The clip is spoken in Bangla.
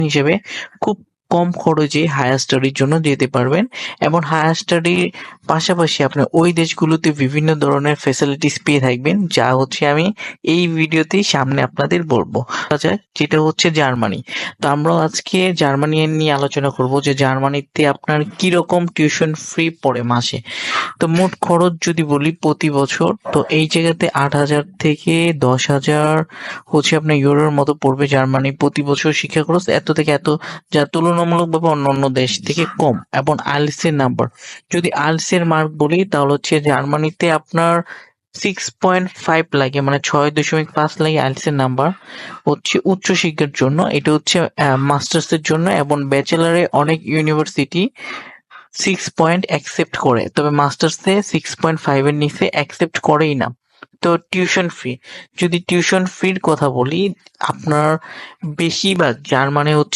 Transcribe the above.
হিসেবে খুব কম খরচে হায়ার স্টাডির জন্য যেতে পারবেন এবং হায়ার স্টাডির পাশাপাশি আপনি ওই দেশগুলোতে বিভিন্ন ধরনের ফ্যাসিলিটিস পেয়ে থাকবেন, যা হচ্ছে আমি এই ভিডিওতেই সামনে আপনাদের বলবো। যেটা হচ্ছে জার্মানি। তো আমরা আজকে জার্মানি নিয়ে আলোচনা করব যে জার্মানিতে আপনার কিরকম টিউশন ফ্রি পড়ে মাসে। তো মোট খরচ যদি বলি প্রতি বছর, তো এই জায়গাতে 8,000 থেকে 10,000 হচ্ছে আপনার ইউরোর মতো পড়বে জার্মানি প্রতি বছর শিক্ষা খরচ, এত থেকে এত, যা তুলনামূলকভাবে অন্যান্য দেশ থেকে কম। এবং আইএলটিএস এর নাম্বার, যদি আইএলটিএস এর মার্ক বলি তাহলে হচ্ছে জার্মানিতে আপনার 6.5 লাগে, মানে 6.5 লাগে আইএলটিএস এর নাম্বার হচ্ছে উচ্চশিক্ষার জন্য। এটা হচ্ছে মাস্টার্স এর জন্য, এবং ব্যাচেলারে অনেক ইউনিভার্সিটি 6 পয়েন্ট অ্যাকসেপ্ট করে, তবে মাস্টার্সে 6.5 এর নিচে অ্যাকসেপ্ট করেই না। তো টিউশন ফি, যদি টিউশন ফির কথা বলি, আপনার বেশিরভাগ জার্মানি হচ্ছে